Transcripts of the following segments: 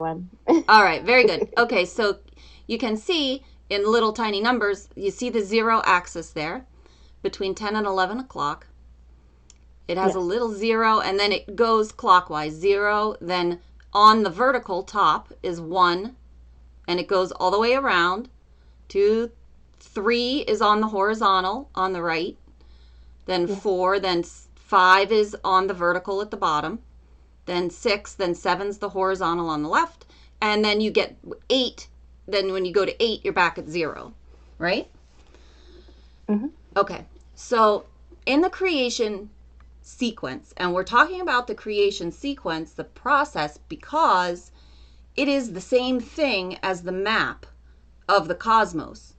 one. All right, very good. Okay, so you can see in little tiny numbers, you see the 0 axis there between 10 and 11 o'clock. It has a Yes. little 0, and then it goes clockwise. 0, then on the vertical top is 1, and it goes all the way around. 2, 3 is on the horizontal on the right. Then Yes. 4, then 5 is on the vertical at the bottom. Then 6, then 7's the horizontal on the left. And then you get 8. Then when you go to 8, you're back at 0, right? Mm-hmm. Okay, so in the creation sequence, and we're talking about the creation sequence, the process, because it is the same thing as the map of the cosmos,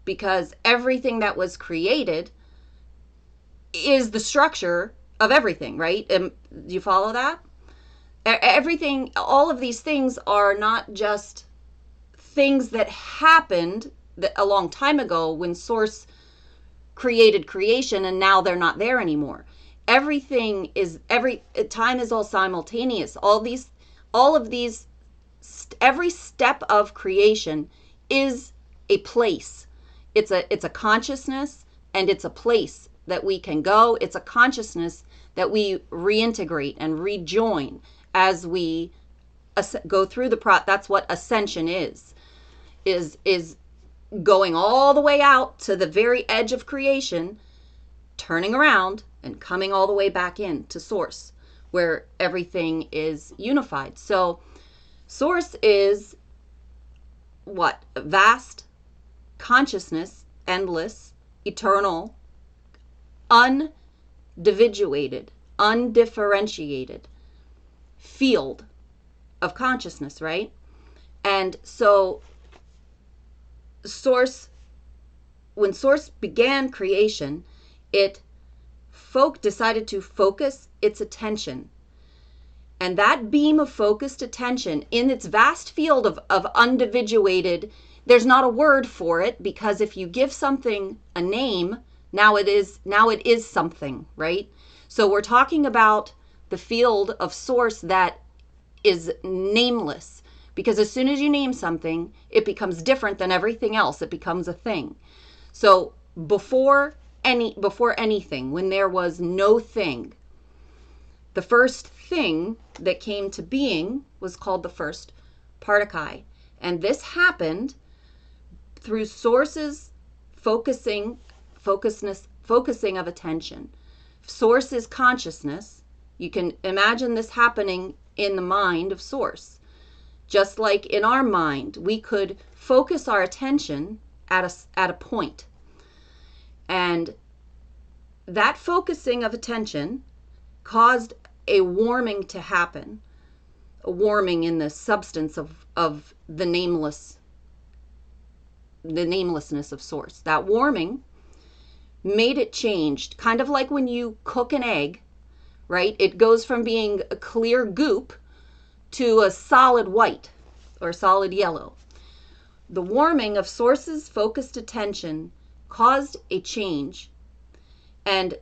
because everything that was created is the structure of everything, right? Do you follow that? Everything, all of these things are not just things that happened a long time ago when Source created creation and now they're not there anymore. Everything is, every time is all simultaneous. All of these, every step of creation is a place. It's a consciousness, and it's a place that we can go. It's a consciousness that we reintegrate and rejoin as we go through that's what ascension is going all the way out to the very edge of creation, turning around and coming all the way back in to Source, where everything is unified. So Source is what? Vast consciousness, endless, eternal, undividuated, undifferentiated field of consciousness, right? And so Source, when Source began creation, it decided to focus its attention. And that beam of focused attention in its vast field of undividuated, there's not a word for it, because if you give something a name, now it is something, right? So we're talking about the field of Source that is nameless, because as soon as you name something, it becomes different than everything else. It becomes a thing. So before anything, when there was no thing, the first thing that came to being was called the first particle. And this happened through Source's focusing of attention. Source is consciousness. You can imagine this happening in the mind of Source. Just like in our mind, we could focus our attention at a point. And that focusing of attention caused a warming to happen, a warming in the substance of the namelessness of Source. That warming made it changed, kind of like when you cook an egg, right? It goes from being a clear goop to a solid white or solid yellow. The warming of Source's focused attention caused a change. And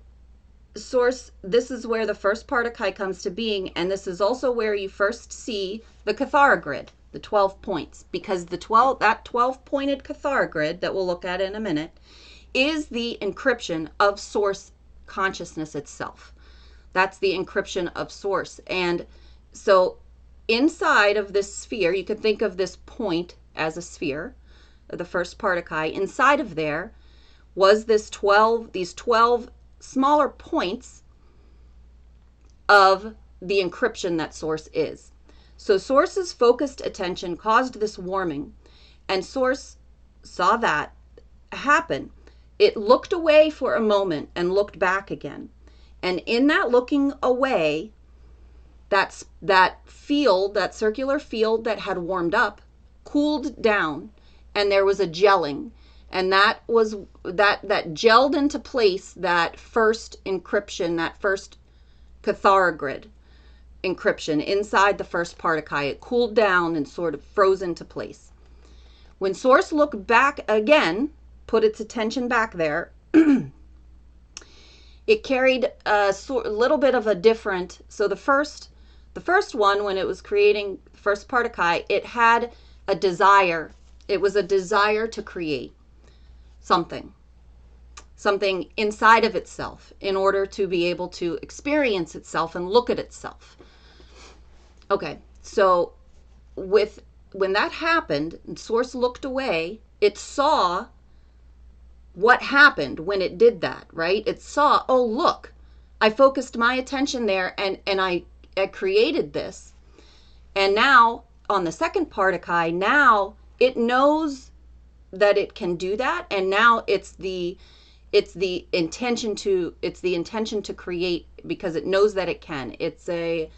Source, this is where the first particle comes to being, and this is also where you first see the Cathar grid, the 12 points, because that 12-pointed Cathar grid that we'll look at in a minute is the encryption of Source consciousness itself. That's the encryption of Source. And so inside of this sphere, you could think of this point as a sphere, the first particle. Inside of there was these 12 smaller points of the encryption that Source is. So Source's focused attention caused this warming, and Source saw that happen. It looked away for a moment and looked back again. And in that looking away, that field, that circular field that had warmed up, cooled down, and there was a gelling. And that gelled into place that first encryption, that first Cathar grid encryption inside the first particle. It cooled down and sort of froze into place. When Source looked back again, put its attention back there, it carried a little bit of a different, so the first one, when it was creating first particle, it had a desire. It was a desire to create something inside of itself in order to be able to experience itself and look at itself. Okay, so when that happened and Source looked away, it saw what happened when it did that, right? It saw, oh, look, I focused my attention there and I created this. And now on the second particle, now it knows that it can do that, and now it's the intention to create, because it knows that it can. It's a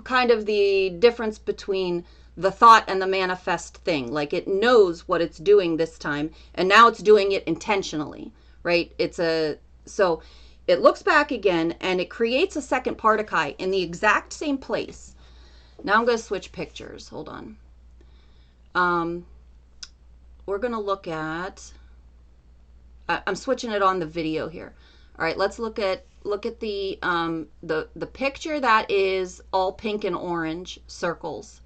kind of the difference between the thought and the manifest thing. Like, it knows what it's doing this time, and now it's doing it intentionally, right? So it looks back again and it creates a second particle in the exact same place. Now I'm going to switch pictures. Hold on. We're going to look at, I'm switching it on the video here. All right, let's look at the picture that is all pink and orange circles.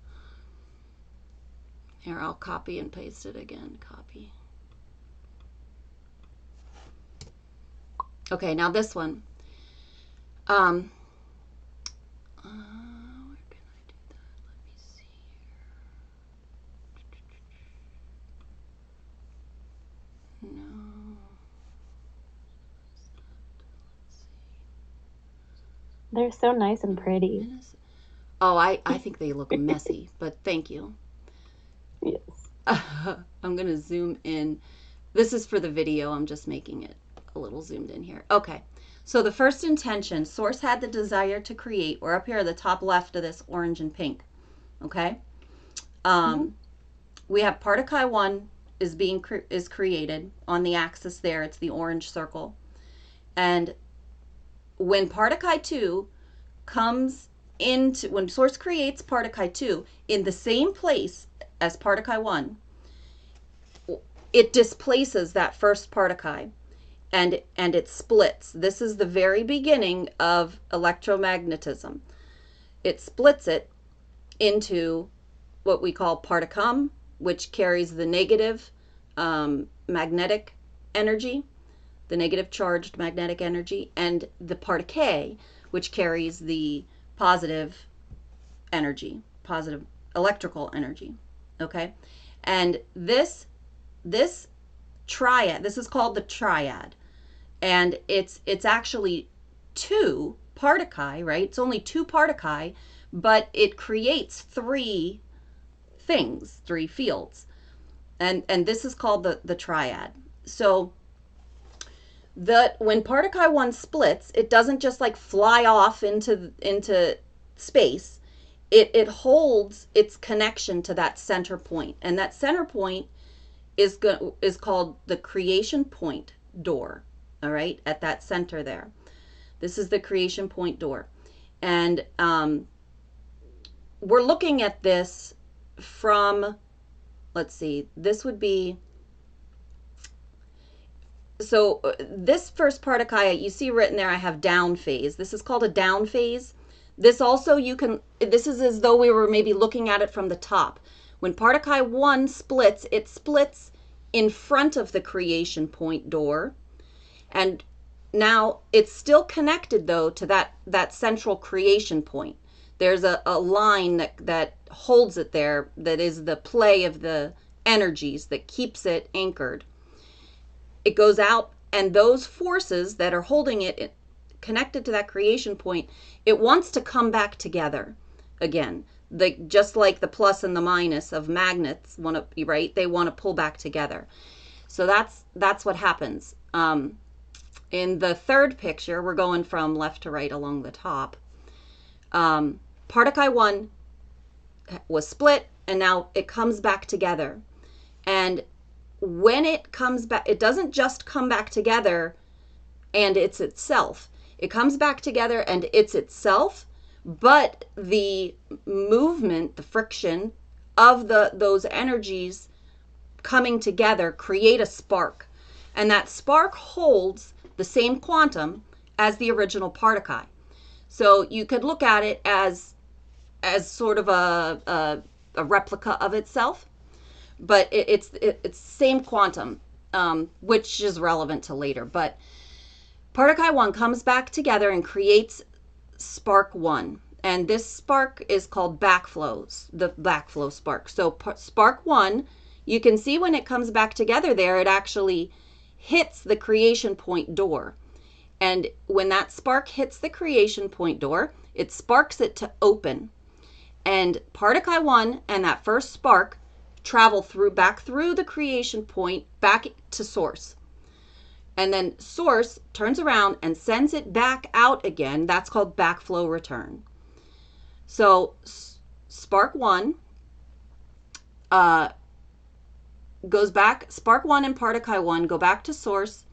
Here, I'll copy and paste it again. Copy. Okay, now this one. Where can I do that? Let me see here. No. They're so nice and pretty. Oh, I think they look messy, but thank you. Yes. I'm going to zoom in. This is for the video. I'm just making it a little zoomed in here. Okay. So the first intention, Source had the desire to create. We're up here at the top left of this orange and pink. Okay. We have particle 1 is created on the axis there. It's the orange circle. And when particle 2 comes into, when Source creates particle 2 in the same place as particle 1, it displaces that first particle and it splits. This is the very beginning of electromagnetism. It splits it into what we call particum, which carries the negative magnetic energy, the negative charged magnetic energy, and the particle, which carries the positive energy, positive electrical energy. Okay, and this triad, this is called the triad, and it's actually 2 particle, right? It's only 2 particle, but it creates 3 things, 3 fields, and this is called the triad. So when particle 1 splits, it doesn't just like fly off into space. It holds its connection to that center point, and that center point is called the creation point door. All right, at that center there, this is the creation point door, and we're looking at this from, let's see, this would be, so this first particle, you see written there, I have down phase. This is called a down phase. This also, this is as though we were maybe looking at it from the top. When particle 1 splits, it splits in front of the creation point door. And now it's still connected, though, to that central creation point. There's a line that holds it there, that is the play of the energies that keeps it anchored. It goes out, and those forces that are holding it connected to that creation point, it wants to come back together again. Just like the plus and the minus of magnets want to, right? They want to pull back together. So that's what happens. In the third picture, we're going from left to right along the top. Particle 1 was split, and now it comes back together. And when it comes back, it doesn't just come back together and it's itself. It comes back together and it's itself, but the movement, the friction of those energies coming together create a spark. And that spark holds the same quantum as the original particle. So you could look at it as as sort of a replica of itself, but it's same quantum, which is relevant to later. But particle 1 comes back together and creates spark 1. And this spark is called backflows, the backflow spark. So spark 1, you can see when it comes back together there, it actually hits the creation point door. And when that spark hits the creation point door, it sparks it to open. And particle 1 and that first spark travel back through the creation point back to source. And then source turns around and sends it back out again. That's called backflow return. So spark 1 goes back, spark 1 and particle 1 go back to source,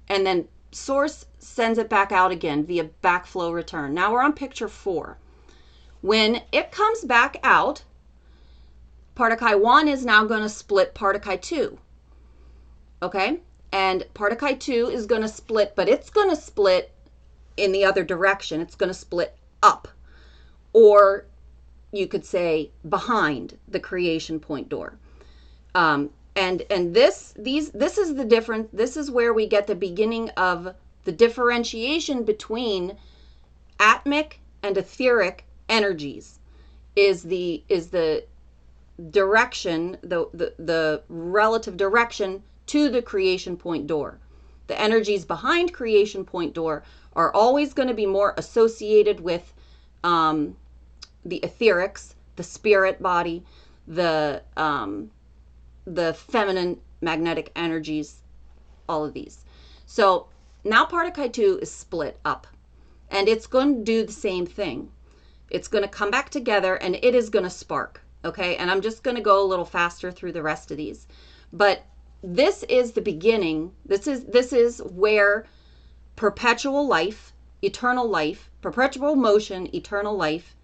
and then source sends it back out again via backflow return. Now we're on picture 4. When it comes back out, particle 1 is now going to split particle 2. Okay? And particle 2 is going to split, but it's going to split in the other direction. It's going to split up. Or you could say behind the creation point door. And this is the difference. This is where we get the beginning of the differentiation between atmic and etheric energies. Is the direction, the relative direction to the creation point door. The energies behind creation point door are always going to be more associated with the etherics, the spirit body, the feminine magnetic energies, all of these. So now particle 2 is split up, and it's going to do the same thing. It's going to come back together, and it is going to spark. Okay, and I'm just going to go a little faster through the rest of these, but this is the beginning. This is where perpetual life, eternal life, perpetual motion, eternal life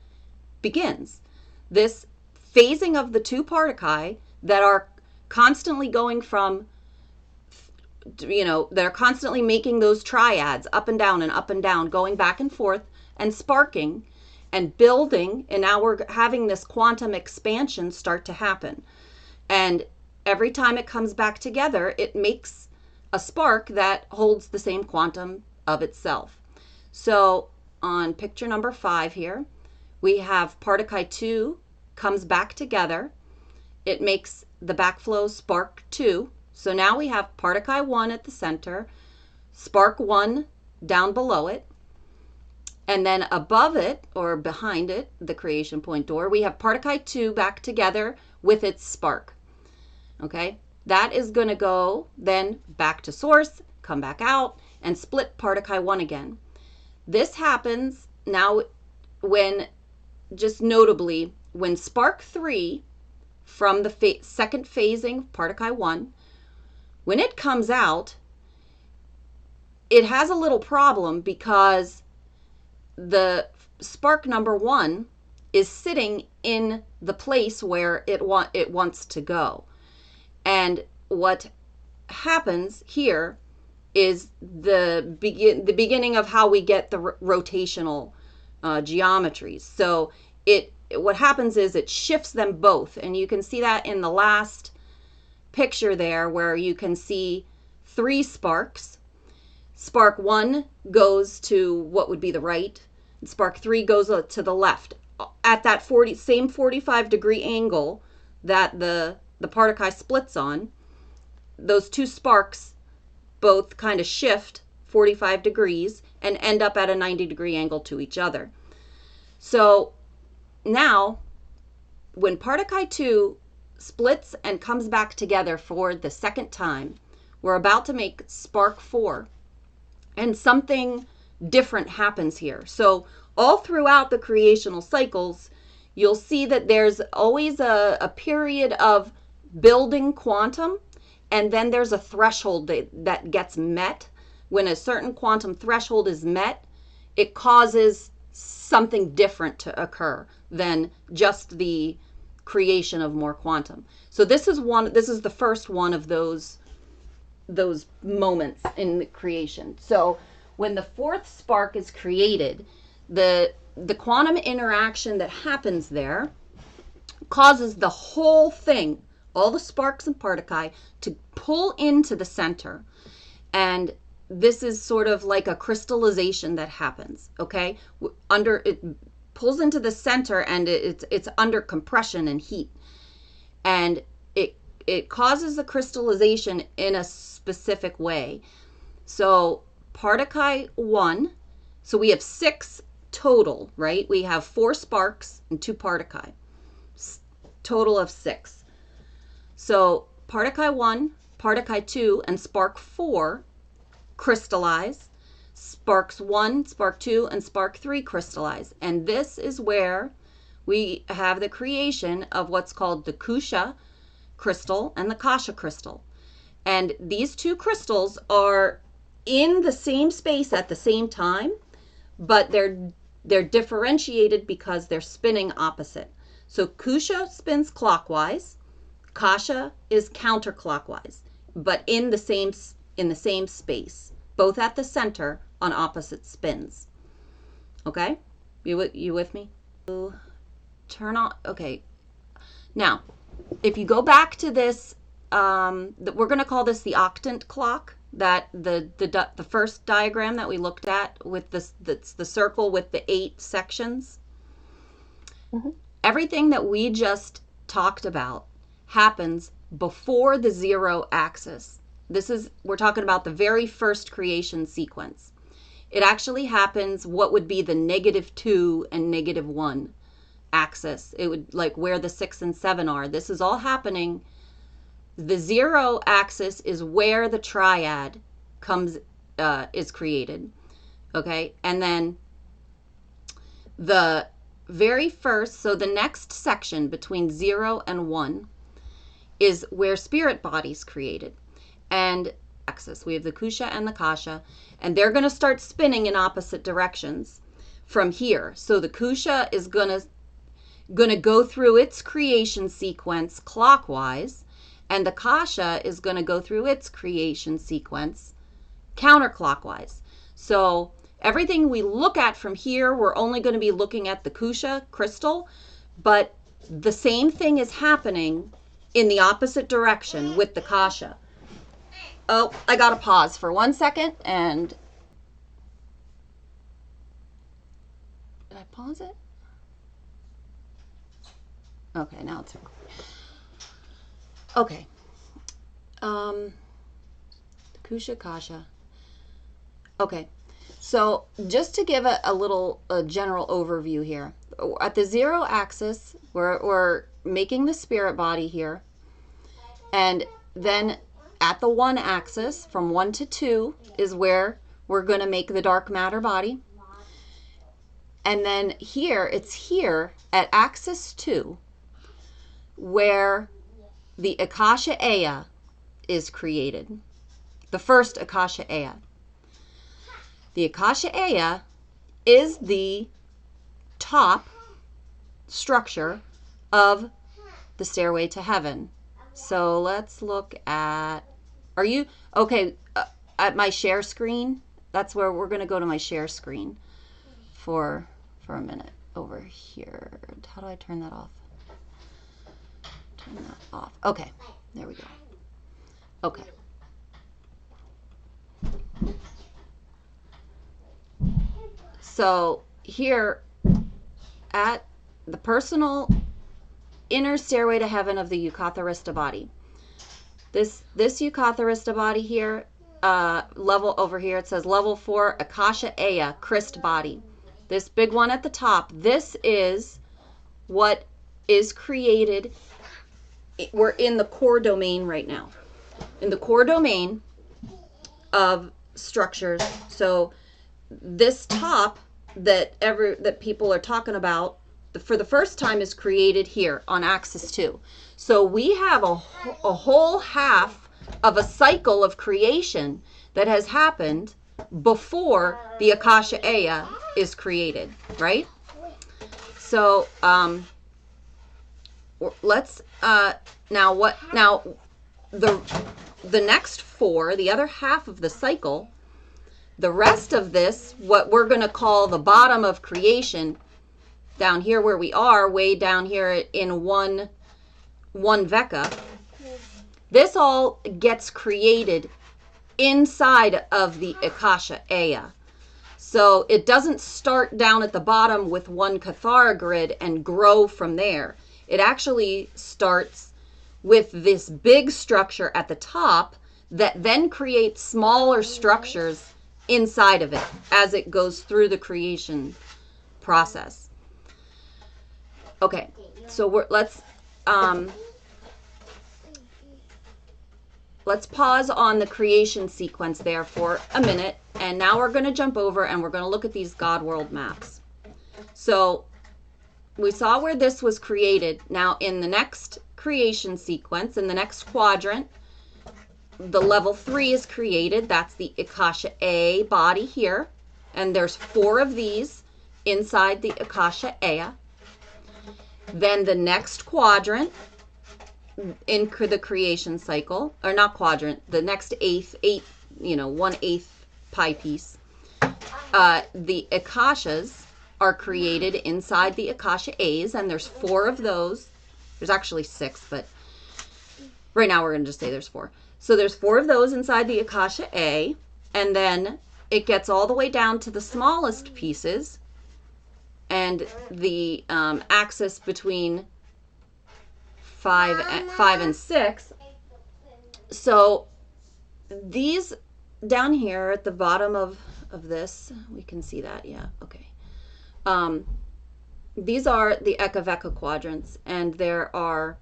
begins. This phasing of the two particle that are constantly going from, they're constantly making those triads up and down, going back and forth and sparking and building. And now we're having this quantum expansion start to happen. And every time it comes back together, it makes a spark that holds the same quantum of itself. So on picture number 5 here, we have particle 2 comes back together. It makes the backflow spark 2. So now we have particle 1 at the center, spark 1 down below it, and then above it or behind it, the creation point door, we have particle 2 back together with its spark. Okay, that is going to go then back to source, come back out, and split particle 1 again. This happens now when, just notably, when spark 3 from the second phasing particle 1, when it comes out, it has a little problem because the spark number 1 is sitting in the place where it wants to go. And what happens here is the beginning of how we get the rotational geometries. So what happens is it shifts them both, and you can see that in the last picture there, where you can see 3 sparks. Spark 1 goes to what would be the right, and spark 3 goes to the left at that same 45-degree angle that the particle splits on. Those 2 sparks both kind of shift 45 degrees and end up at a 90-degree angle to each other. So now when particle 2 splits and comes back together for the second time, we're about to make spark 4, and something different happens here. So all throughout the creational cycles, you'll see that there's always a period of building quantum, and then there's a threshold that gets met. When a certain quantum threshold is met, it causes something different to occur than just the creation of more quantum. So this is the first one of those moments in the creation. So when the 4th spark is created, the the quantum interaction that happens there causes the whole thing, all the sparks and particuli, to pull into the center. And this is sort of like a crystallization that happens, okay? It pulls into the center, and it's under compression and heat. And it causes the crystallization in a specific way. So particuli 1, so we have 6 total, right? We have 4 sparks and 2 particuli. Total of 6. So particuli 1, particuli 2, and spark 4 crystallize. Sparks 1, spark 2, and spark 3 crystallize. And this is where we have the creation of what's called the Kusha crystal and the Kasha crystal. And these 2 crystals are in the same space at the same time, but they're differentiated because they're spinning opposite. So Kusha spins clockwise, Kasha is counterclockwise, but in the same space, both at the center on opposite spins. Okay? You with me? Turn on. Okay. Now, if you go back to this, we're going to call this the octant clock. That the first diagram that we looked at with that's the circle with the 8 sections. Mm-hmm. Everything that we just talked about happens before the 0 axis. We're talking about the very first creation sequence. It actually happens what would be the -2 and -1 axis. It would, like where the 6 and 7 are. This is all happening. The 0 axis is where the triad is created. Okay, and then the very first, so the next section between 0 and 1 is where spirit body's created. And axis, we have the Kusha and the Kasha, and they're going to start spinning in opposite directions from here. So the Kusha is going to go through its creation sequence clockwise, and the Kasha is going to go through its creation sequence counterclockwise. So everything we look at from here, we're only going to be looking at the Kusha crystal, but the same thing is happening in the opposite direction with the Kasha. Oh, I got to pause for 1 second, and did I pause it? Okay, now it's recording. Okay. Kusha, Kasha. Okay. So just to give a general overview here, at the 0 axis, we're making the spirit body here, and then at the 1 axis, from 1 to 2, is where we're going to make the dark matter body. And then here, it's here at axis 2 where the Akasha Aya is created. The first Akasha Aya. The Akasha Aya is the top structure of the Stairway to Heaven. So let's look at, are you, okay, at my share screen? That's where we're going to go to my share screen for a minute over here. How do I turn that off? Turn that off. Okay, there we go. Okay. So here at the personal inner stairway to heaven of the Yukatharista body, this Yukatharista body here, level over here, it says level 4 Akasha Aya Christ body. This big one at the top, this is what is created. We're in the core domain right now. In the core domain of structures. So this top that people are talking about for the first time is created here on axis 2. So we have a whole half of a cycle of creation that has happened before the Akasha Aya is created, right? So let's now the next 4, the other half of the cycle, the rest of this, what we're going to call the bottom of creation, down here where we are, way down here in one veka, this all gets created inside of the Akasha Aya. So it doesn't start down at the bottom with one Cathar grid and grow from there. It actually starts with this big structure at the top that then creates smaller structures inside of it as it goes through the creation process. Okay, so let's pause on the creation sequence there for a minute, and now we're going to jump over and we're going to look at these God world maps. So we saw where this was created. Now in the next creation sequence, in the next quadrant, the level 3 is created. That's the Akasha A body here, and there's 4 of these inside the Akasha Aya. Then the next quadrant in the creation cycle, or not quadrant, the next 1/8 pie piece, the Akashas are created inside the Akasha A's, and there's 4 of those. There's actually 6, but right now we're going to just say there's 4. So there's 4 of those inside the Akasha A, and then it gets all the way down to the smallest pieces, and the axis between 5 and 6. So these down here at the bottom of this, we can see that, yeah, okay. These are the Eka-Veka quadrants, and there are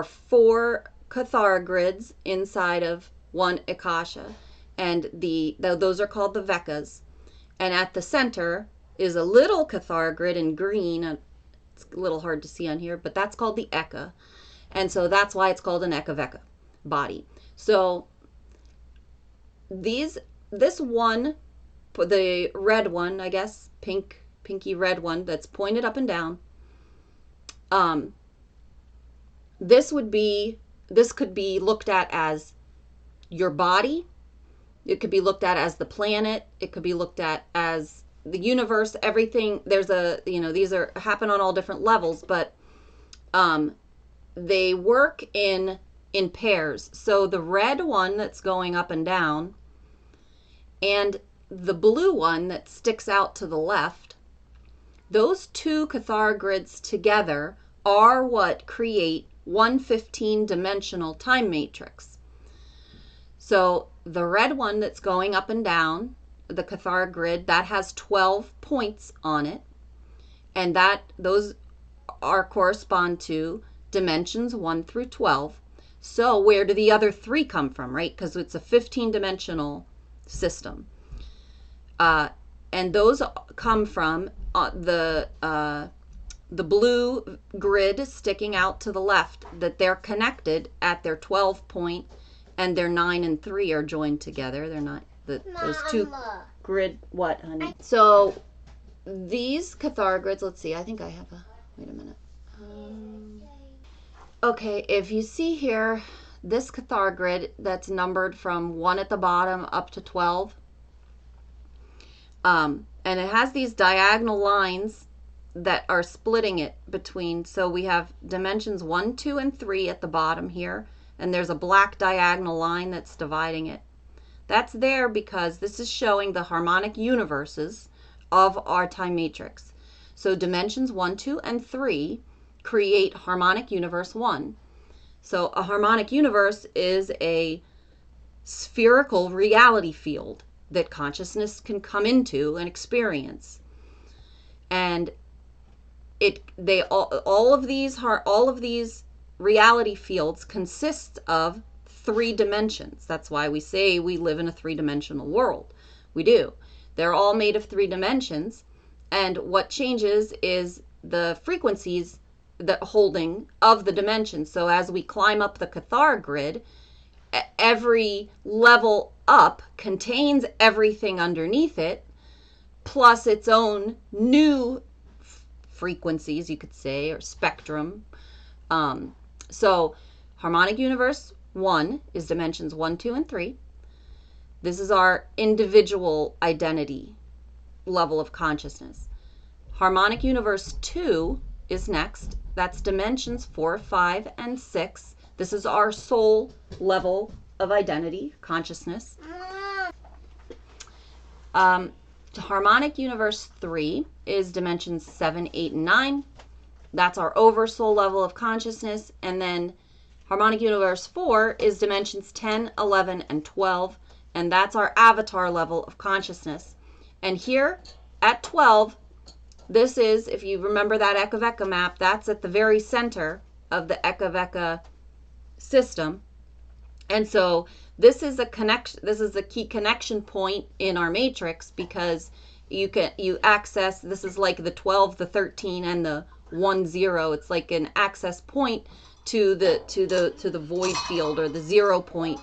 4 Cathar grids inside of one Akasha, and those are called the Vekas. And at the center is a little Cathar grid in green. It's a little hard to see on here, but that's called the Eka. And so that's why it's called an Eka-Veka body. So this one, the red one, I guess, pinky red one that's pointed up and down, this could be looked at as your body. It could be looked at as the planet. It could be looked at as the universe, everything. There's these happen on all different levels, but they work in pairs. So the red one that's going up and down and the blue one that sticks out to the left, those 2 Cathar grids together are what create one 15-dimensional time matrix. So the red one that's going up and down, the Cathar grid, that has 12 points on it, and those correspond to dimensions 1 through 12. So where do the other 3 come from, right? Because it's a 15-dimensional system. And those come from the blue grid sticking out to the left, that they're connected at their 12 point, and their 9 and 3 are joined together. They're not those 2 grid. What, honey? So these Cathar grids, let's see, I think I have wait a minute. Okay, if you see here, this Cathar grid that's numbered from 1 at the bottom up to 12, and it has these diagonal lines that are splitting it between, so we have dimensions 1, 2, and 3 at the bottom here, and there's a black diagonal line that's dividing it. That's there because this is showing the harmonic universes of our time matrix. So dimensions 1, 2, and 3 create harmonic universe 1. So a harmonic universe is a spherical reality field that consciousness can come into and experience. And all of these reality fields consist of 3 dimensions. That's why we say we live in a 3-dimensional world. We do. They're all made of 3 dimensions, and what changes is the frequencies, the holding of the dimensions. So as we climb up the Cathar grid, every level up contains everything underneath it, plus its own new frequencies, you could say, or spectrum. So harmonic universe 1 is dimensions 1, 2, and 3. This is our individual identity. level of consciousness. Harmonic universe 2 is next. That's dimensions 4, 5, and 6. This is our soul level of identity, consciousness. Harmonic universe 3 is dimensions 7, 8, and 9. That's our oversoul level of consciousness. And then harmonic universe 4 is dimensions 10, 11, and 12. And that's our avatar level of consciousness. And here at 12, this is, if you remember that Eka-Veka map, that's at the very center of the Eka-Veka system. And so this is a connection, this is a key connection point in our matrix, because you access, this is like the 12, the 13, and the 1, 0. It's like an access point to the void field, or the 0 point.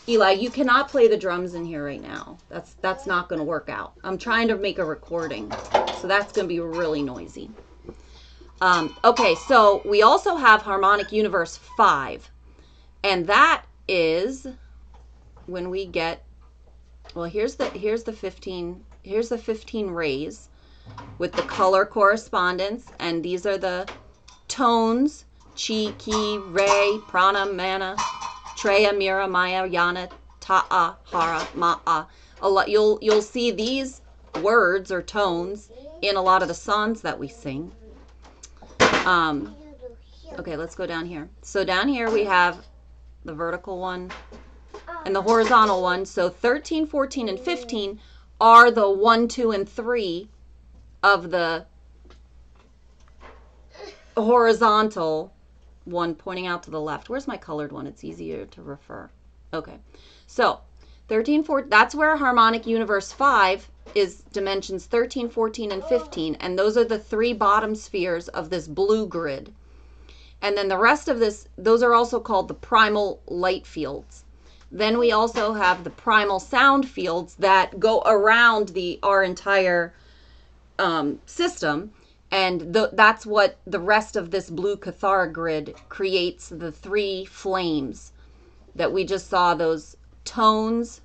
Eli, you cannot play the drums in here right now. That's not going to work out. I'm trying to make a recording, so that's going to be really noisy. Okay, so we also have harmonic universe 5, and that is when we get, well, here's the 15 rays with the color correspondence, and these are the tones: chi, ki, re, prana, mana, treya, mira, maya, yana, ta'a, hara, ma'a. A lot, you'll see these words or tones in a lot of the songs that we sing. Okay, let's go down here. So down here we have the vertical one and the horizontal one. So 13, 14, and 15 are the 1, 2, and 3 of the horizontal one pointing out to the left. Where's my colored one? It's easier to refer. Okay, so 13, 14, that's where harmonic universe 5 is dimensions 13, 14, and 15. And those are the 3 bottom spheres of this blue grid. And then the rest of this, those are also called the primal light fields. Then we also have the primal sound fields that go around our entire system. And that's what the rest of this blue Cathar grid creates, the 3 flames that we just saw, those tones,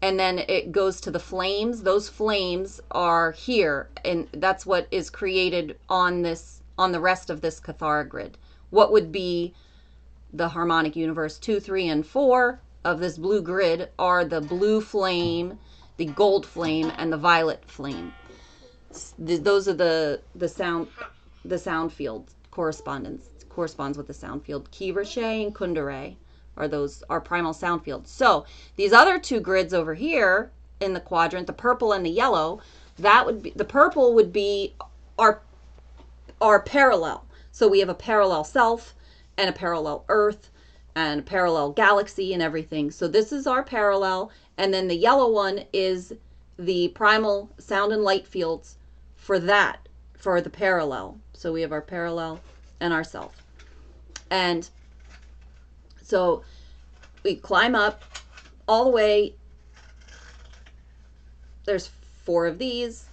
and then it goes to the flames. Those flames are here, and that's what is created on the rest of this Cathar grid. What would be the harmonic universe 2, 3, and 4 of this blue grid are the blue flame, the gold flame, and the violet flame. Those are the sound field corresponds with the sound field. Ki-Rishe and Kundare are primal sound fields. So these other 2 grids over here in the quadrant, the purple and the yellow, that would be, the purple would be our parallel. So we have a parallel self and a parallel earth and a parallel galaxy and everything. So this is our parallel, and then the yellow one is the primal sound and light fields for the parallel. So we have our parallel and our self. And so we climb up all the way. There's 4 of these.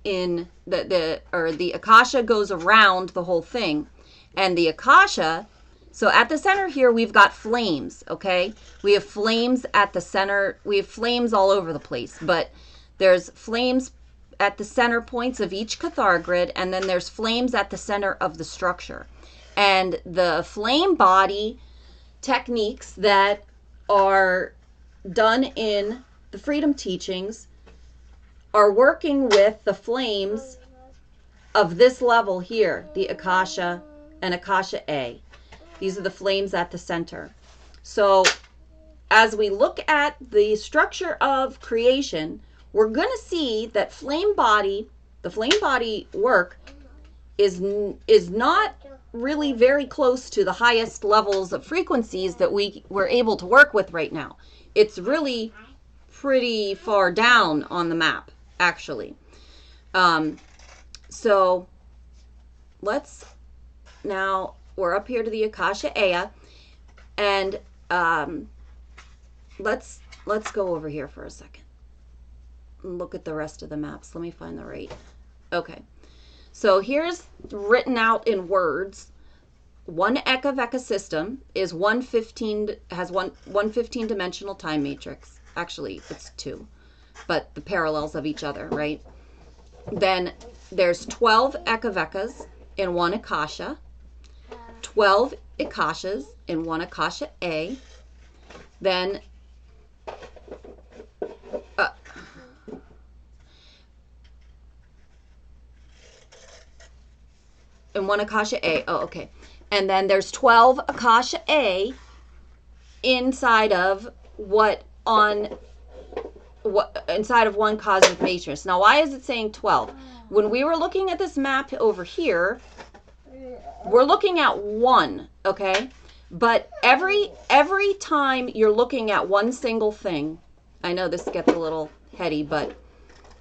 In the Akasha goes around the whole thing. And the Akasha, so at the center here we've got flames, okay? We have flames at the center. We have flames all over the place, but there's flames at the center points of each Cathar grid, and then there's flames at the center of the structure. And the flame body techniques that are done in the freedom teachings are working with the flames of this level here, the Akasha and Akasha A. These are the flames at the center. So as we look at the structure of creation, we're going to see that the flame body work is not really very close to the highest levels of frequencies that we're able to work with right now. It's really pretty far down on the map, actually. So we're up here to the Akasha Aya, and let's go over here for a second. Look at the rest of the maps. Let me find the right. Okay. So here's written out in words. One Eka-Veka system is 115 dimensional time matrix. Actually, it's 2. but the parallels of each other, right? Then there's 12 ekavekas in one akasha, 12 akashas in one akasha A. Then in one akasha A. Oh, okay. And then there's 12 akasha A inside of inside of one cosmic matrix. Now, why is it saying 12? When we were looking at this map over here, we're looking at 1, okay? But every time you're looking at one single thing, I know this gets a little heady, but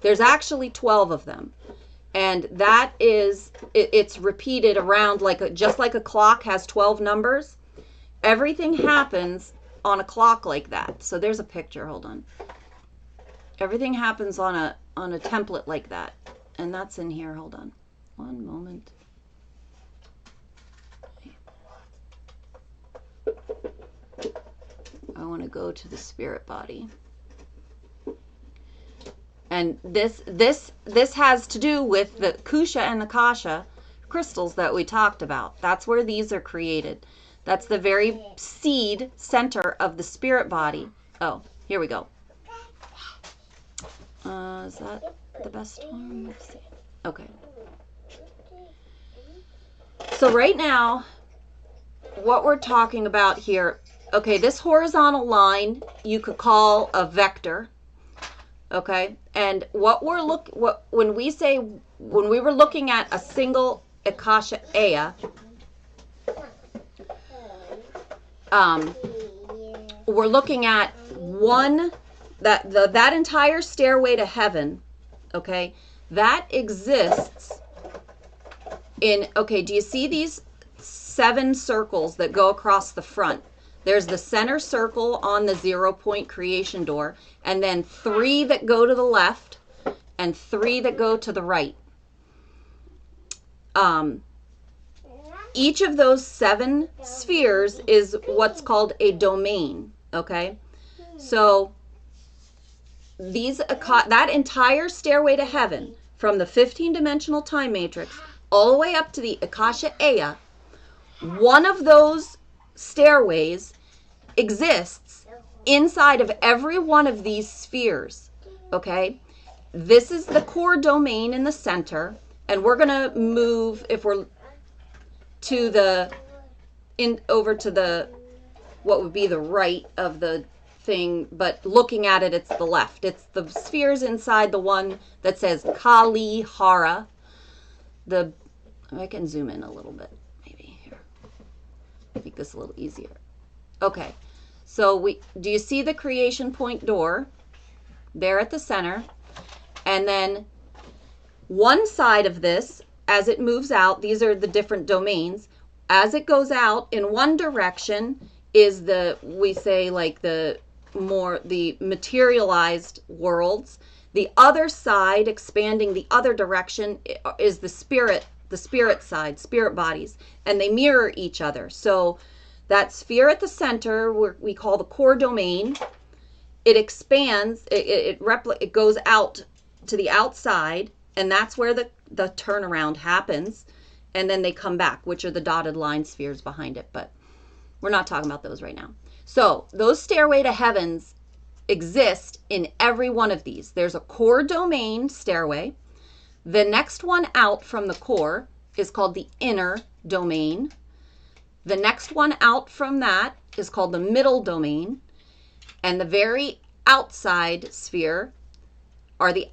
there's actually 12 of them. And that is, it's repeated around just like a clock has 12 numbers. Everything happens on a clock like that. So there's a picture, hold on. Everything happens on a template like that. And that's in here, hold on. One moment. I want to go to the spirit body. And this has to do with the Kusha and the Kasha crystals that we talked about. That's where these are created. That's the very seed center of the spirit body. Oh, here we go. Is that the best one? Let's see. Okay. So right now, what we're talking about here, okay, this horizontal line you could call a vector. Okay, and when we were looking at a single akasha aya, we're looking at that entire stairway to heaven. Okay, that exists in. Okay, do you see these 7 circles that go across the front? There's the center circle on the 0-point creation door, and then 3 that go to the left and 3 that go to the right. Each of those 7 spheres is what's called a domain, okay? So that entire stairway to heaven, from the 15-dimensional time matrix all the way up to the Akasha Aya, one of those stairways exists inside of every one of these spheres, okay? This is the core domain in the center, and we're going to move, if we're over to the, what would be the right of the thing, but looking at it, it's the left. It's the spheres inside the one that says Kali Hara. I can zoom in a little bit, maybe here. Make this a little easier. Okay, so do you see the creation point door there at the center? And then one side of this, as it moves out, these are the different domains. As it goes out in one direction is we say like the materialized worlds. The other side, expanding the other direction, is the spirit side, spirit bodies, and they mirror each other. So that sphere at the center, we call the core domain. It expands, it goes out to the outside, and that's where the turnaround happens. And then they come back, which are the dotted line spheres behind it. But we're not talking about those right now. So those stairway to heavens exist in every one of these. There's a core domain stairway. The next one out from the core is called the inner domain. The next one out from that is called the middle domain. And the very outside sphere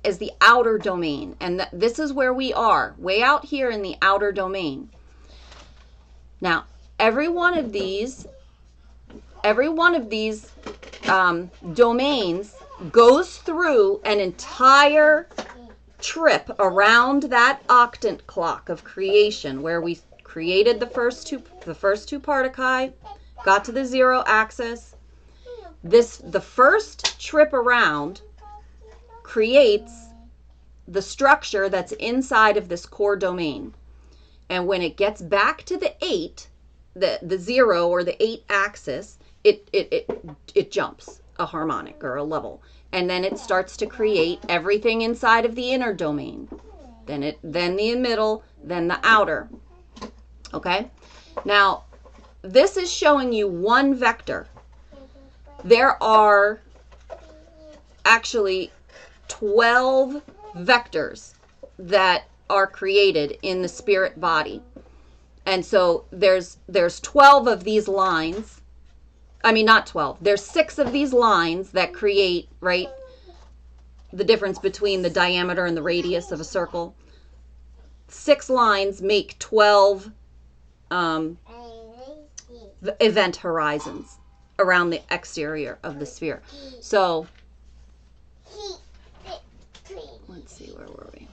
is the outer domain. And this is where we are, way out here in the outer domain. Now, every one of these domains goes through an entire trip around that octant clock of creation, where we created the first two particae, got to the 0 axis. The first trip around creates the structure that's inside of this core domain. And when it gets back to the 8, the 0 or the 8 axis, it jumps. a harmonic or a level. And then it starts to create everything inside of the inner domain. Then the middle, then the outer. Okay? Now, this is showing you one vector. There are actually 12 vectors that are created in the spirit body. And so there's 12 of these lines. I mean, not 12. There's 6 of these lines that create, right, the difference between the diameter and the radius of a circle. 6 lines make 12 event horizons around the exterior of the sphere. So, let's see, where were we?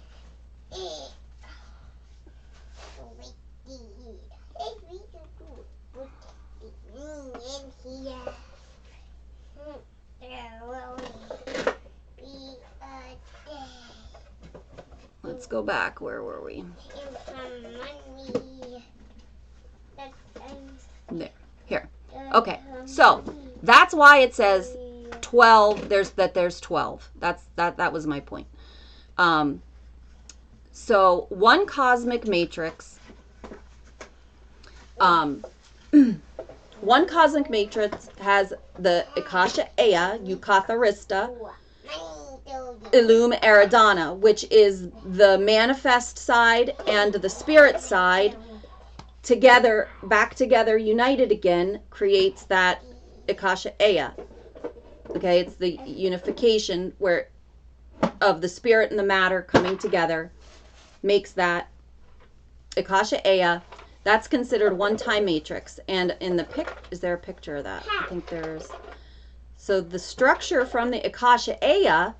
Let's go back. Where were we? There. Here. Okay. So that's why it says 12. There's 12. That was my point. So one cosmic matrix. One cosmic matrix has the Akasha Ea, Eucatharista, Illum Eridana, which is the manifest side and the spirit side together, back together, united again, creates that Akasha Ea. Okay, it's the unification of the spirit and the matter coming together makes that Akasha Ea. That's considered one-time matrix. And in the is there a picture of that? I think there's. So the structure from the Akasha Ea,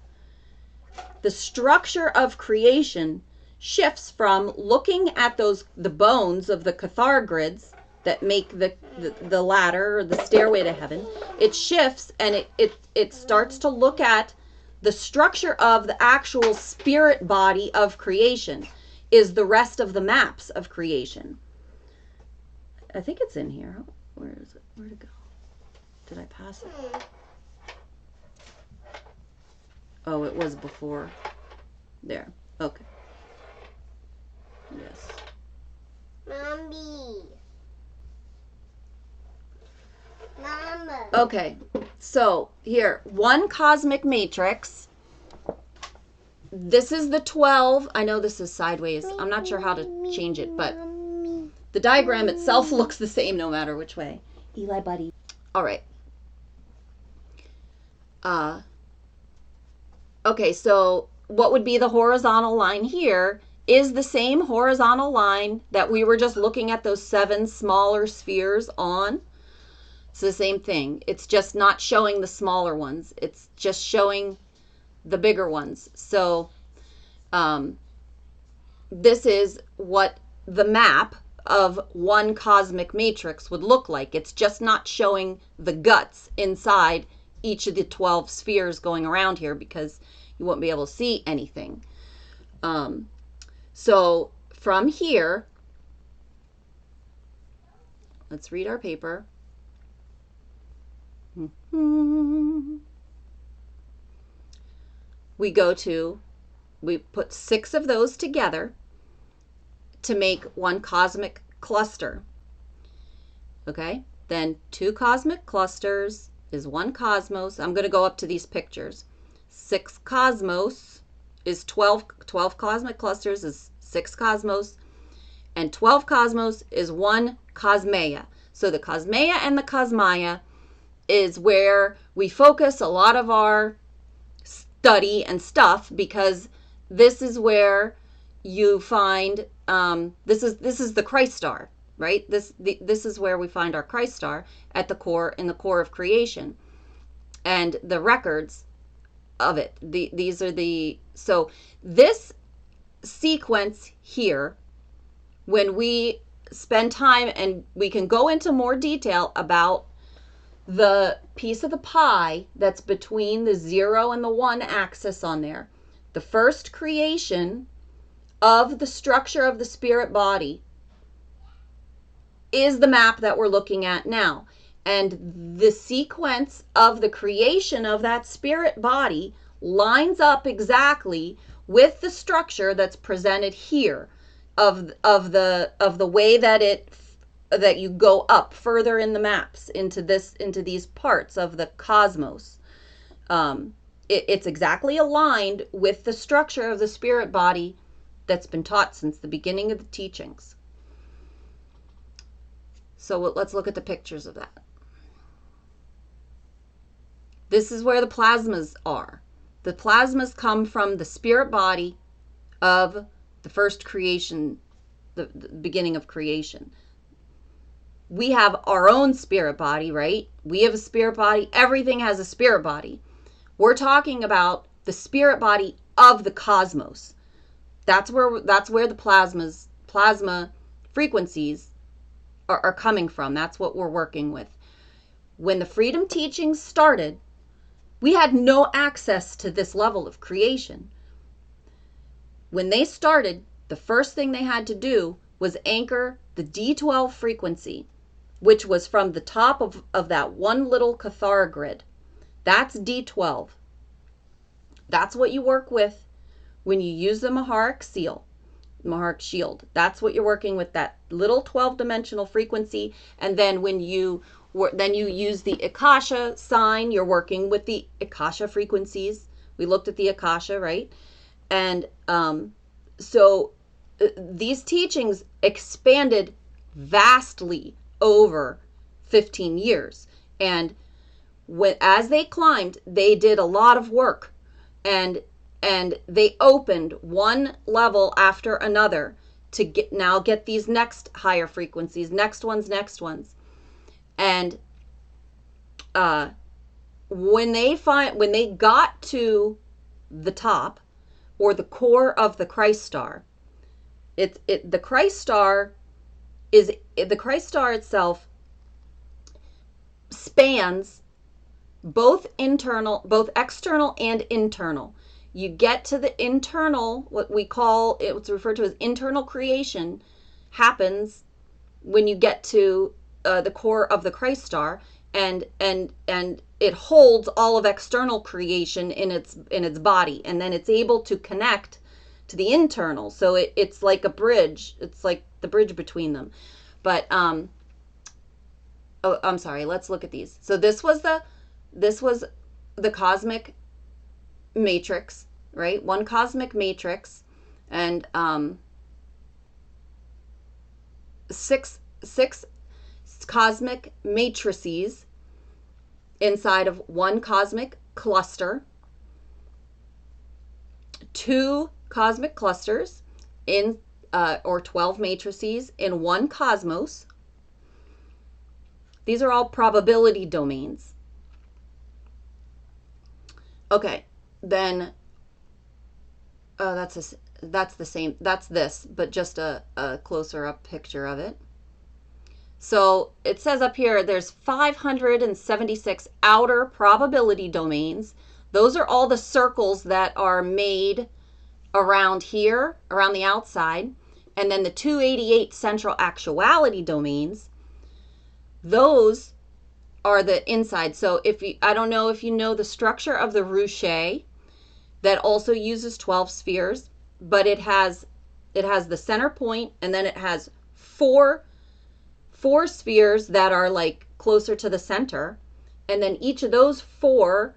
the structure of creation shifts from looking at the bones of the Cathar grids that make the ladder or the stairway to heaven. It shifts and it starts to look at the structure of the actual spirit body of creation is the rest of the maps of creation. I think it's in here. Where is it? Where'd it go? Did I pass it? Oh, it was before. There. Okay. Yes. Mommy. Mama. Okay. So, here. One cosmic matrix. This is the 12. I know this is sideways. I'm not sure how to change it, but the diagram itself looks the same no matter which way. Eli, buddy. All right. Okay, so what would be the horizontal line here is the same horizontal line that we were just looking at those 7 smaller spheres on. It's the same thing. It's just not showing the smaller ones. It's just showing the bigger ones. So this is what the map of one cosmic matrix would look like. It's just not showing the guts inside each of the 12 spheres going around here because you won't be able to see anything. So from here, let's read our paper. We put 6 of those together to make one cosmic cluster. Okay, then 2 cosmic clusters is 1 cosmos. I'm going to go up to these pictures. 6 cosmos is 12 cosmic clusters is 6 cosmos, and 12 cosmos is 1 cosmea. So the cosmea and the cosmia is where we focus a lot of our study and stuff, because this is where you find this is the Christ star, right? This is where we find our Christ star at the core, in the core of creation, and the records of it. These are so this sequence here, when we spend time, and we can go into more detail about the piece of the pie that's between the 0 and the 1 axis on there. The first creation of the structure of the spirit body is the map that we're looking at now. And the sequence of the creation of that spirit body lines up exactly with the structure that's presented here of the way that you go up further in the maps into these parts of the cosmos. It's exactly aligned with the structure of the spirit body that's been taught since the beginning of the teachings. So let's look at the pictures of that. This is where the plasmas are. The plasmas come from the spirit body of the first creation, the beginning of creation. We have our own spirit body, right? We have a spirit body. Everything has a spirit body. We're talking about the spirit body of the cosmos. That's where the plasma frequencies are coming from. That's what we're working with. When the freedom teachings started, we had no access to this level of creation. When they started, the first thing they had to do was anchor the D12 frequency, which was from the top of that one little Cathar grid. That's D12. That's what you work with when you use the Maharic shield. That's what you're working with, that little 12-dimensional frequency. And then when you use the Akasha sign, you're working with the Akasha frequencies. We looked at the Akasha, right? And so these teachings expanded vastly over 15 years. And as they climbed, they did a lot of work. And they opened one level after another to get these next higher frequencies, next ones. And when they got to the top, or the core of the Christ star, the Christ star itself spans both external and internal. You get to the internal, what's referred to as internal creation, happens when you get to the core of the Christ star, and it holds all of external creation in its body, and then it's able to connect to the internal. So it's like a bridge. It's like the bridge between them. But I'm sorry. Let's look at these. So this was the cosmic matrix, right? One cosmic matrix, and six cosmic matrices inside of one cosmic cluster, 2 cosmic clusters or 12 matrices in one cosmos. These are all probability domains. Okay, then that's the same. That's this, but just a closer up picture of it. So it says up here there's 576 outer probability domains. Those are all the circles that are made around here, around the outside. And then the 288 central actuality domains, those are the inside. So I don't know if you know the structure of the ruche that also uses 12 spheres, but it has the center point, and then it has four spheres that are like closer to the center, and then each of those 4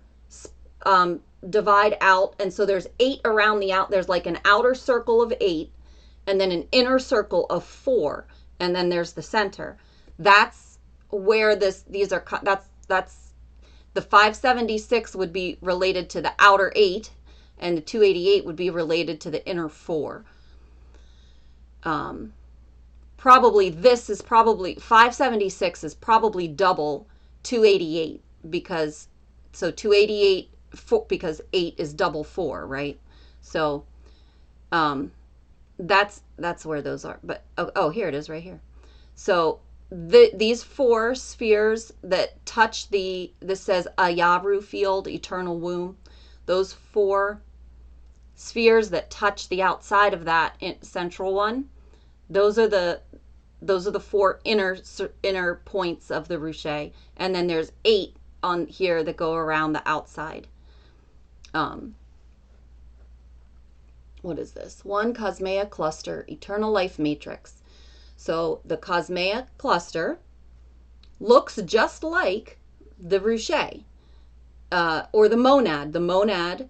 divide out, and so there's 8 around there's like an outer circle of 8, and then an inner circle of 4, and then there's the center. That's where that's the 576 would be related to the outer 8, and the 288 would be related to the inner 4. Probably 576 is probably double 288, because 288 because 8 is double 4, right? So that's where those are. But here it is right here. So these 4 spheres that touch this says Ayaru field, eternal womb. Those 4 spheres that touch the outside of that central one, those are the those are the 4 inner points of the ruche, and then there's 8 on here that go around the outside. What is this? 1 Cosmea cluster, eternal life matrix. So the Cosmea cluster looks just like the ruche, or the monad. The monad,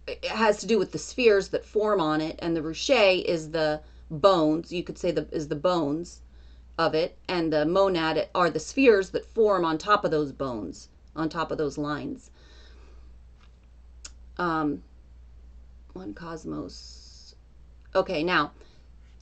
it has to do with the spheres that form on it, and the ruche is the bones. You could say is the bones of it, and the monad are the spheres that form on top of those bones, on top of those lines. 1 cosmos. Okay, now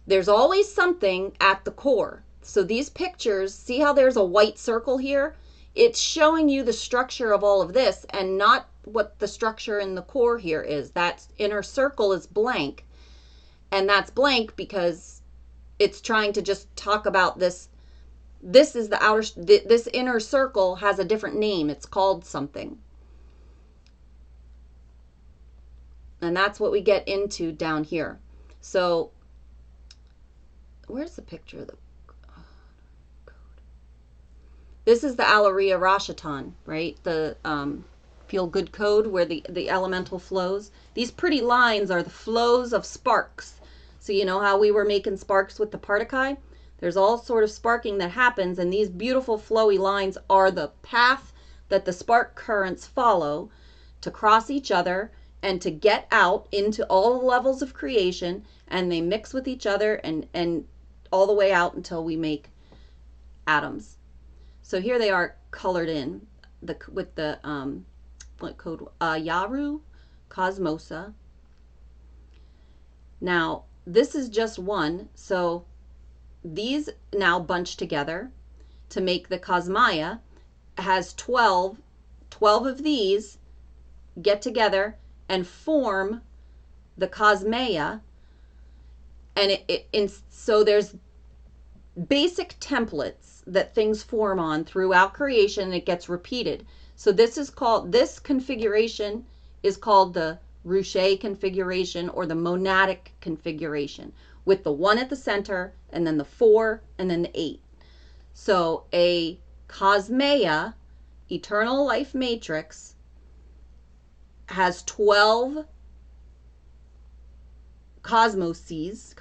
there's always something at the core. So these pictures, see how there's a white circle here? It's showing you the structure of all of this and not what the structure in the core here is. That inner circle is blank, and that's blank because it's trying to just talk about this. This is the outer, this inner circle has a different name. It's called something. And that's what we get into down here. So where's the picture of the code? This is the Alaria Rashatan, right? The feel good code where the elemental flows. These pretty lines are the flows of sparks. So you know how we were making sparks with the particle? There's all sort of sparking that happens, and these beautiful flowy lines are the path that the spark currents follow to cross each other and to get out into all the levels of creation, and they mix with each other and all the way out until we make atoms. So here they are colored in with the what code? Yaru Cosmosa. Now this is just one, so these now bunch together to make the Cosmaya. Has 12 of these get together and form the Cosmea, and so there's basic templates that things form on throughout creation, and it gets repeated. So this configuration is called the ruche configuration, or the monadic configuration, with the 1 at the center, and then the 4, and then the 8. So a Cosmea, eternal life matrix, has 12 cosmoses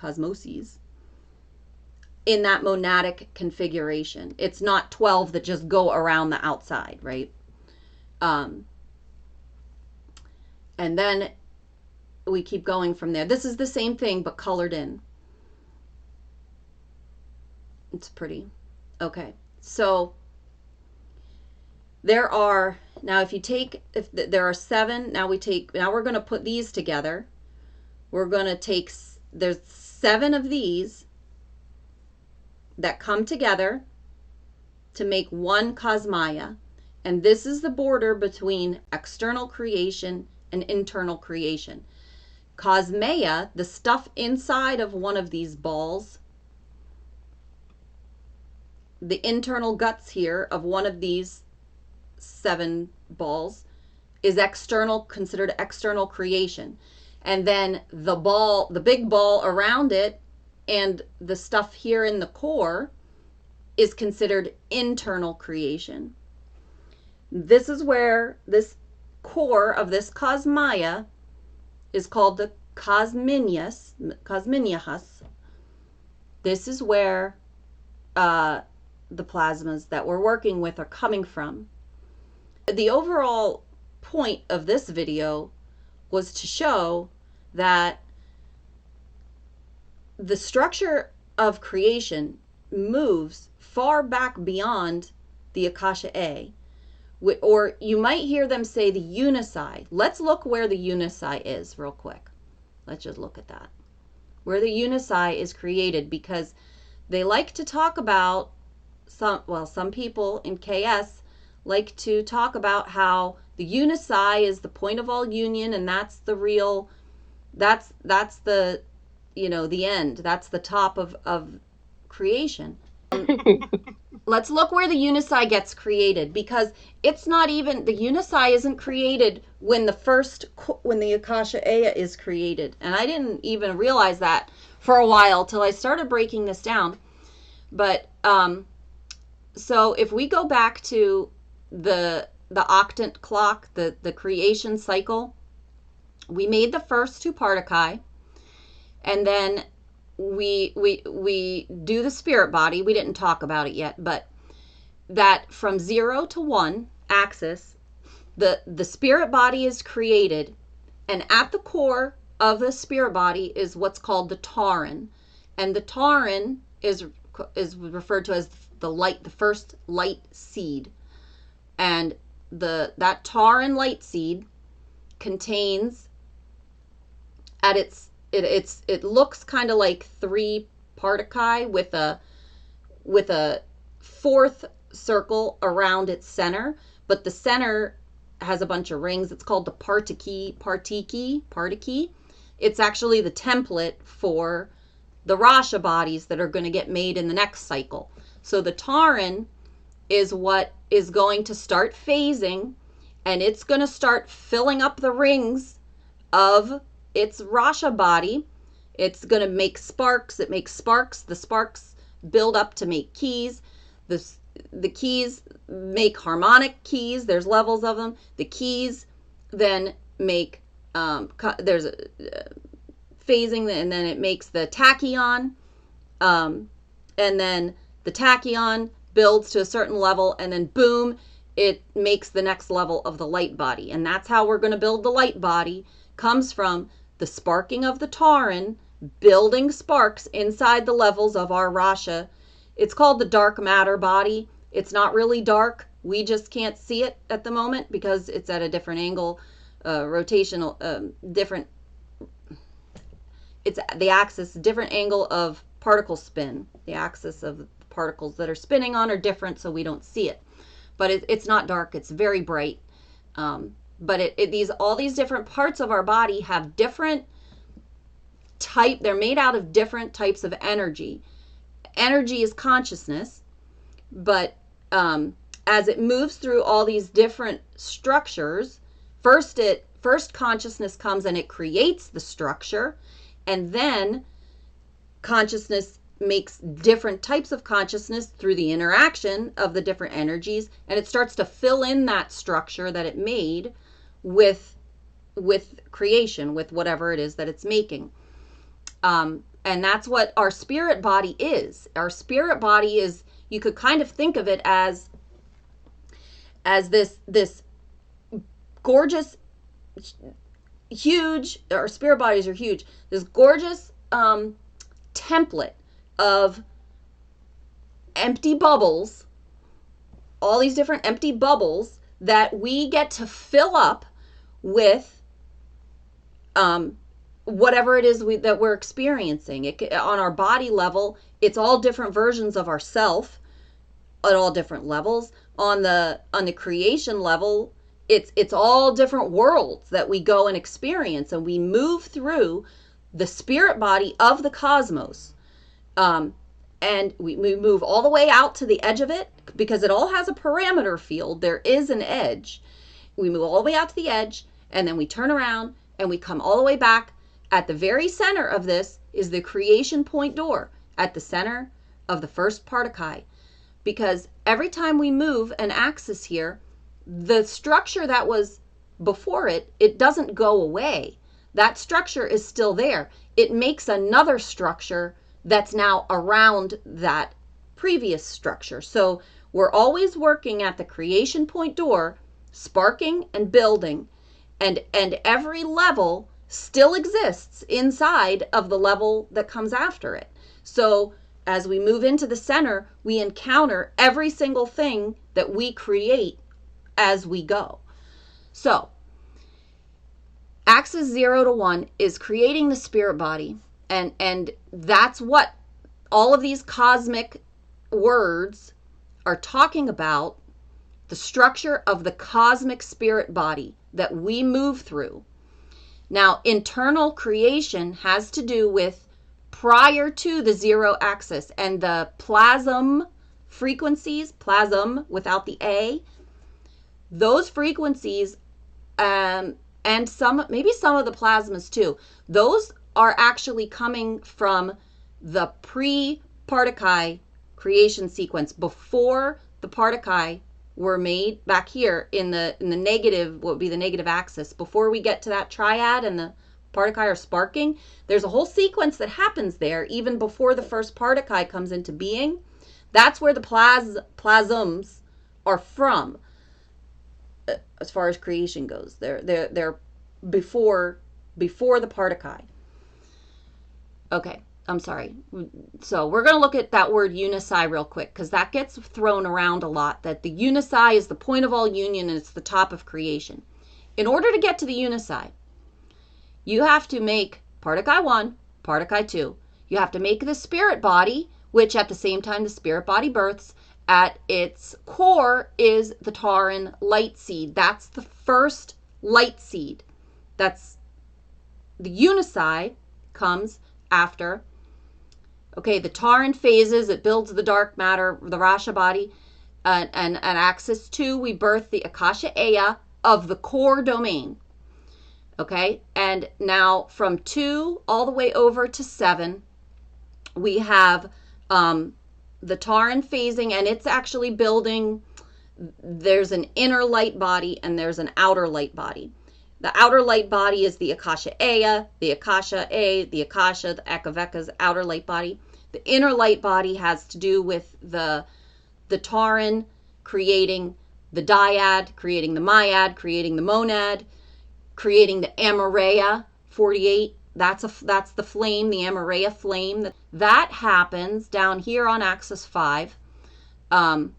in that monadic configuration. It's not 12 that just go around the outside, right? And then we keep going from there. This is the same thing, but colored in. It's pretty. Okay, so there are, now if there are 7, now we're going to put these together. We're going to take, there's 7 of these that come together to make 1 Cosmaya. And this is the border between external creation and internal creation. Cosmea, the stuff inside of one of these balls, the internal guts here of one of these 7 balls is considered external creation. And then the big ball around it and the stuff here in the core is considered internal creation. This is where this core of this Cosmaya is called the Cosminias. This is where the plasmas that we're working with are coming from. The overall point of this video was to show that the structure of creation moves far back beyond the Akasha A, or you might hear them say the unisi. Let's look where the unisi is real quick. Let's just look at that. Where the unisi is created, because they like to talk about, some people in KS like to talk about how the unisi is the point of all union, and that's the real, that's the, the end. That's the top of creation. let's look where the unisi gets created, because it's not even, the unisi isn't created when the Akasha Aya is created. And I didn't even realize that for a while till I started breaking this down. But so if we go back to the octant clock, the creation cycle, we made the first 2 particae, and then we do the spirit body. We didn't talk about it yet, but that from 0 to 1 axis, the spirit body is created, and at the core of the spirit body is what's called the Taran, and the Taran is referred to as the first light seed, and that Taran light seed contains at it looks kind of like 3 particae with a 4th circle around its center, but the center has a bunch of rings. It's called the partiki. It's actually the template for the Rasha bodies that are going to get made in the next cycle. So the Taran is what is going to start phasing, and it's going to start filling up the rings of its Rasha body. It's going to make sparks. It makes sparks. The sparks build up to make keys. The keys make harmonic keys. There's levels of them. The keys then make, there's a phasing, and then it makes the tachyon. And then the tachyon builds to a certain level, and then boom, it makes the next level of the light body. And that's how we're going to build the light body. Comes from the sparking of the Taran, building sparks inside the levels of our Rasha. It's called the dark matter body. It's not really dark. We just can't see it at the moment because it's at a different angle, rotational, different. It's the axis, different angle of particle spin. The axis of the particles that are spinning on are different, so we don't see it. But it's not dark. It's very bright. But all these different parts of our body have different type. They're made out of different types of energy. Energy is consciousness, but as it moves through all these different structures, first consciousness comes and it creates the structure, and then consciousness makes different types of consciousness through the interaction of the different energies, and it starts to fill in that structure that it made with creation, with whatever it is that it's making. And that's what our spirit body is. Our spirit body is, you could kind of think of it as this gorgeous, huge, our spirit bodies are huge, this gorgeous template of empty bubbles, all these different empty bubbles that we get to fill up with whatever it is that we're experiencing. On our body level, it's all different versions of ourself at all different levels. On the creation level, it's all different worlds that we go and experience, and we move through the spirit body of the cosmos. And we move all the way out to the edge of it, because it all has a parameter field. There is an edge. We move all the way out to the edge, and then we turn around and we come all the way back. At the very center of this is the creation point door, at the center of the first particae. Because every time we move an axis here, the structure that was before it doesn't go away. That structure is still there. It makes another structure that's now around that previous structure. So we're always working at the creation point door, sparking and building, and every level still exists inside of the level that comes after it. So as we move into the center, we encounter every single thing that we create as we go. So axis 0 to 1 is creating the spirit body, and that's what all of these cosmic words are talking about, the structure of the cosmic spirit body that we move through. Now, internal creation has to do with prior to the 0 axis, and the plasm frequencies, plasm without the A, those frequencies, and maybe some of the plasmas too, those are actually coming from the pre-Particai creation sequence, before the Particai were made back here in the negative, what would be the negative axis, before we get to that triad and the Particai are sparking. There's a whole sequence that happens there even before the first Particai comes into being. That's where the plasms are from, as far as creation goes. They're before the Particai. Okay, I'm sorry. So we're going to look at that word unisi real quick, because that gets thrown around a lot, that the unisi is the point of all union and it's the top of creation. In order to get to the unisi, you have to make Particai 1, Particai 2. You have to make the spirit body, which at the same time the spirit body births, at its core is the Tauran light seed. That's the first light seed. That's the unisi comes after. Okay, the Tauran phases, it builds the dark matter, the Rasha body, and axis 2, we birth the Akasha Aya of the core domain. Okay, and now from 2 all the way over to 7, we have the Tauran phasing, and it's actually building, there's an inner light body and there's an outer light body. The outer light body is the Akasha Aya, the Akasha A, the Akasha, the Ekaveka's outer light body. The inner light body has to do with the Tauran creating the dyad, creating the myad, creating the monad, creating the Amareya 48. That's the flame, the Amareya flame. That happens down here on axis 5. And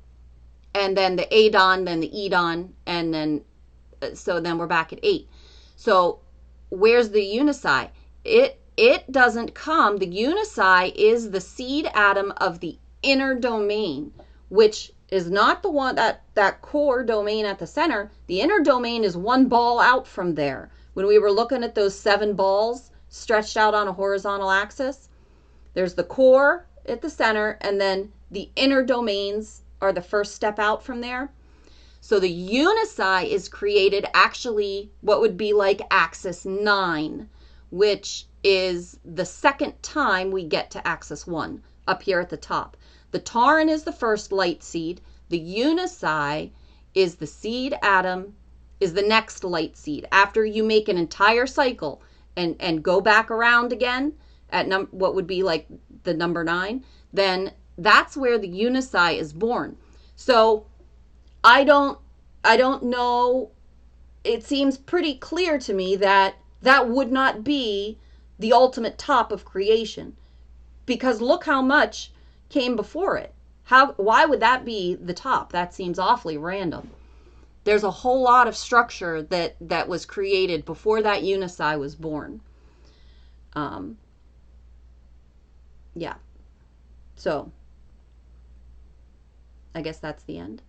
then the Adon, then the Edon, and then so then we're back at 8. So where's the unisi? It doesn't come. The unisi is the seed atom of the inner domain, which is not the one, that core domain at the center. The inner domain is one ball out from there. When we were looking at those 7 balls stretched out on a horizontal axis, there's the core at the center, and then the inner domains are the first step out from there. So the unisi is created actually what would be like axis 9, which is the second time we get to axis 1 up here at the top. The Tauran is the first light seed. The unisi is the seed atom, is the next light seed. After you make an entire cycle and go back around again at what would be like the number 9, then that's where the unisi is born. So I don't know. It seems pretty clear to me that that would not be the ultimate top of creation, because look how much came before it. Why would that be the top? That seems awfully random. There's a whole lot of structure that was created before that unisi was born. Yeah. So I guess that's the end.